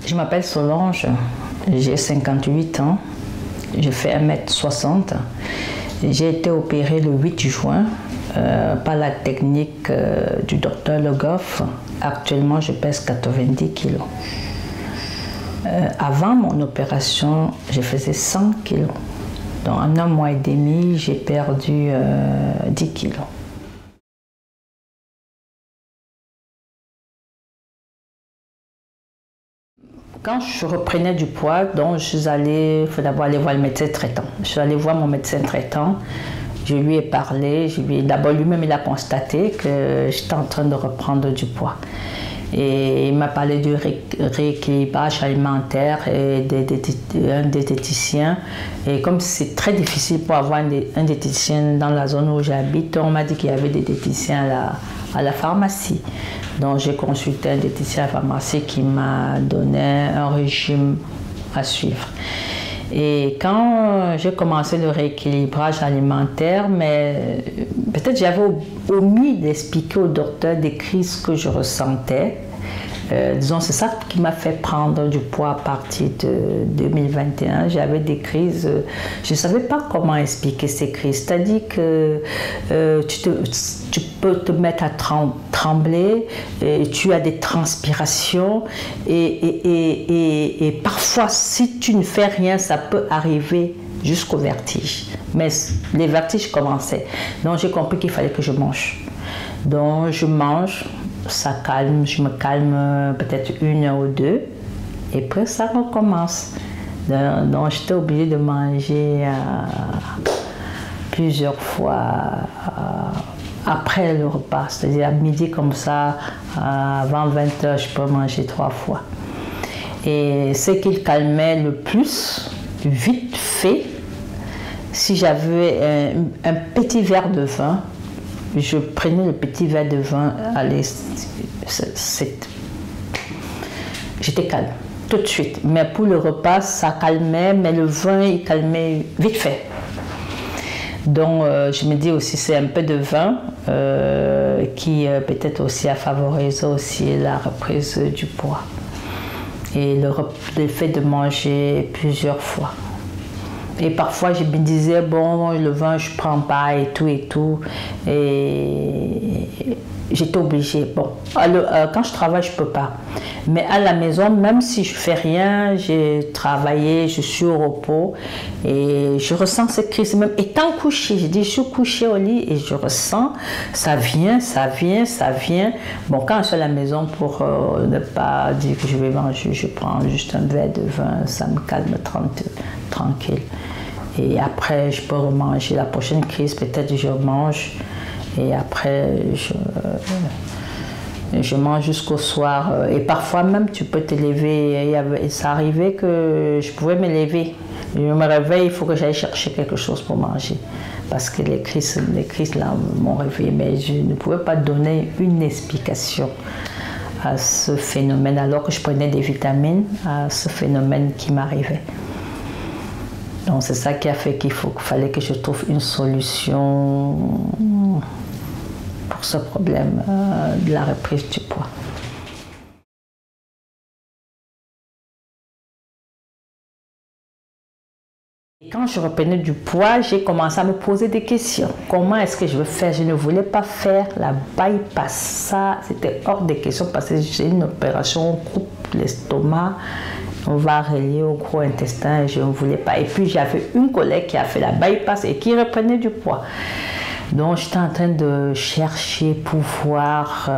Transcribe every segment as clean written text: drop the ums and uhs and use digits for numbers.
Je m'appelle Solange, j'ai 58 ans, je fais 1m60. J'ai été opérée le 8 juin par la technique du docteur Le Goff. Actuellement, je pèse 90 kg. Avant mon opération, je faisais 100 kg. Donc en un mois et demi, j'ai perdu 10 kg. Quand je reprenais du poids, donc je suis allée, il faut d'abord aller voir le médecin traitant. Je suis allée voir mon médecin traitant, je lui ai parlé, d'abord lui-même il a constaté que j'étais en train de reprendre du poids. Et il m'a parlé du rééquilibrage alimentaire et d'un diététicien. Et comme c'est très difficile pour avoir un diététicien dans la zone où j'habite, on m'a dit qu'il y avait des diététiciens à la pharmacie. Donc j'ai consulté un diététicien à la pharmacie qui m'a donné un régime à suivre. Et quand j'ai commencé le rééquilibrage alimentaire, mais peut-être j'avais omis d'expliquer au docteur des crises que je ressentais. Disons, c'est ça qui m'a fait prendre du poids à partir de 2021. J'avais des crises, je ne savais pas comment expliquer ces crises. C'est-à-dire que tu peux te mettre à trembler, et tu as des transpirations et parfois, si tu ne fais rien, ça peut arriver jusqu'au vertige. Mais les vertiges commençaient. Donc, j'ai compris qu'il fallait que je mange. Donc, je mange. Ça calme, je me calme peut-être 1 heure ou 2 et après ça recommence. Donc j'étais obligée de manger plusieurs fois après le repas, c'est-à-dire à midi comme ça, avant 20 h, je peux manger 3 fois. Et ce qui calmait le plus, vite fait, si j'avais un petit verre de vin, je prenais le petit verre de vin, j'étais calme tout de suite. Mais pour le repas, ça calmait, mais le vin, il calmait vite fait. Donc, je me dis aussi, c'est un peu de vin qui peut-être aussi a favorisé aussi la reprise du poids. Et le fait de manger plusieurs fois. Et parfois, je me disais, bon, le vin, je ne prends pas et tout et tout. Et j'étais obligée. Bon, quand je travaille, je ne peux pas. Mais à la maison, même si je ne fais rien, j'ai travaillé, je suis au repos. Et je ressens cette crise. Même étant couchée, je dis, je suis couchée au lit et je ressens, ça vient, ça vient, ça vient. Bon, quand je suis à la maison, pour ne pas dire que je vais manger, je prends juste un verre de vin, ça me calme tranquille. Et après, je peux remanger. La prochaine crise, peut-être je mange. Et après, je mange jusqu'au soir. Et parfois même, tu peux te lever. Et ça arrivait que je pouvais me lever. Je me réveille, il faut que j'aille chercher quelque chose pour manger. Parce que les crises là m'ont réveillée. Mais je ne pouvais pas donner une explication à ce phénomène, alors que je prenais des vitamines, à ce phénomène qui m'arrivait. Donc c'est ça qui a fait qu'il fallait que je trouve une solution pour ce problème de la reprise du poids. Quand je reprenais du poids, j'ai commencé à me poser des questions. Comment est-ce que je veux faire? Je ne voulais pas faire la bypass. Ça, c'était hors des questions parce que j'ai une opération, on coupe l'estomac. On va relier au gros intestin et je ne voulais pas. Et puis j'avais une collègue qui a fait la bypass et qui reprenait du poids. Donc j'étais en train de chercher pour voir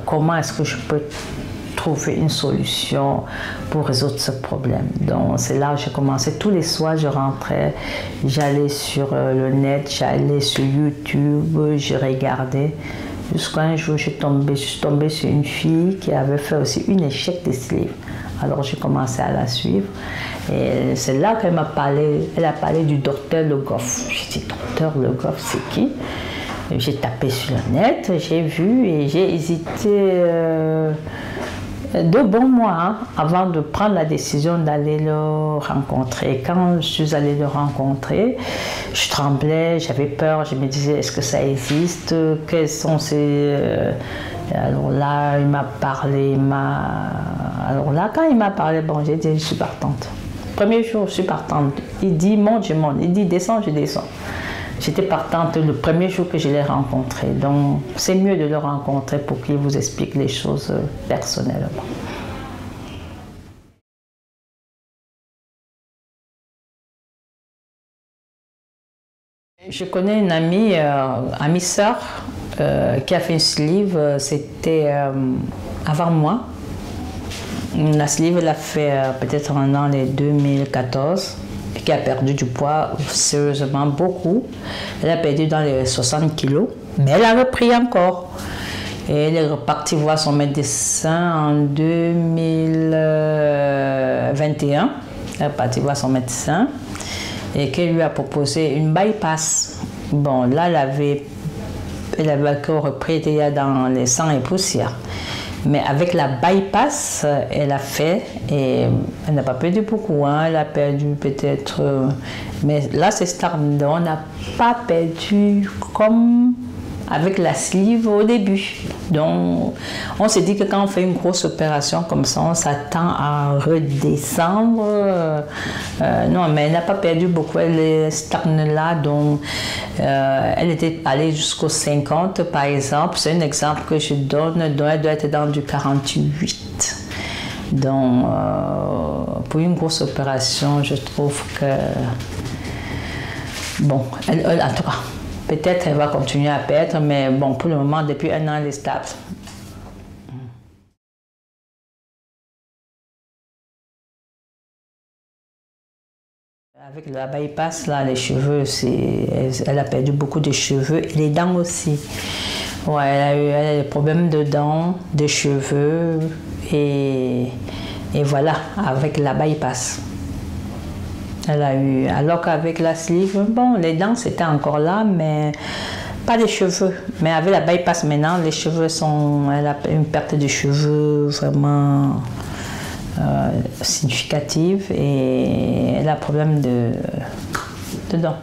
comment est-ce que je peux trouver une solution pour résoudre ce problème. Donc c'est là où j'ai commencé. Tous les soirs, je rentrais, j'allais sur le net, j'allais sur YouTube, je regardais. Jusqu'à un jour, je suis tombée sur une fille qui avait fait aussi une échec de ce livre. Alors j'ai commencé à la suivre. Et c'est là qu'elle m'a parlé, elle a parlé du docteur Le Goff. J'ai dit, docteur Le Goff, c'est qui? J'ai tapé sur le net, j'ai vu et j'ai hésité 2 bons mois avant de prendre la décision d'aller le rencontrer. Quand je suis allée le rencontrer, je tremblais, j'avais peur, je me disais, est-ce que ça existe? Quels sont ces... Alors là, il m'a parlé, alors là, quand il m'a parlé, bon, j'ai dit, je suis partante. Premier jour, je suis partante. Il dit, monte, je monte. Il dit, descends, je descends. J'étais partante le premier jour que je l'ai rencontré. Donc, c'est mieux de le rencontrer pour qu'il vous explique les choses personnellement. Je connais une amie, amie sœur, qui a fait une sleeve, c'était avant moi. La sleeve, elle a fait peut-être dans les 2014, et qui a perdu du poids, sérieusement beaucoup. Elle a perdu dans les 60 kilos, mais elle a repris encore. Et elle est repartie voir son médecin en 2021. Elle est partie voir son médecin et qui lui a proposé une bypass. Bon, là, elle avait encore repris dans les sangs et poussières. Mais avec la bypass, elle a fait, et elle n'a pas perdu beaucoup, hein, elle a perdu peut-être... mais là, c'est stable, on n'a pas perdu comme avec la sleeve au début. Donc, on s'est dit que quand on fait une grosse opération comme ça, on s'attend à redescendre. Non, mais elle n'a pas perdu beaucoup, elle est stable là. Donc, elle était allée jusqu'au 50, par exemple. C'est un exemple que je donne. Donc, elle doit être dans du 48. Donc, pour une grosse opération, je trouve que... Bon, en tout cas, peut-être elle va continuer à perdre, mais bon, pour le moment, depuis un an, elle est stable. Avec la bypass, là, les cheveux, elle a perdu beaucoup de cheveux, et les dents aussi. Ouais, elle a des problèmes de dents, de cheveux, et voilà, avec la bypass. Elle a eu, alors qu'avec la sleeve, bon, les dents c'était encore là, mais pas les cheveux. Mais avec la bypass maintenant, les cheveux elle a une perte de cheveux vraiment significative et elle a un problème de dents.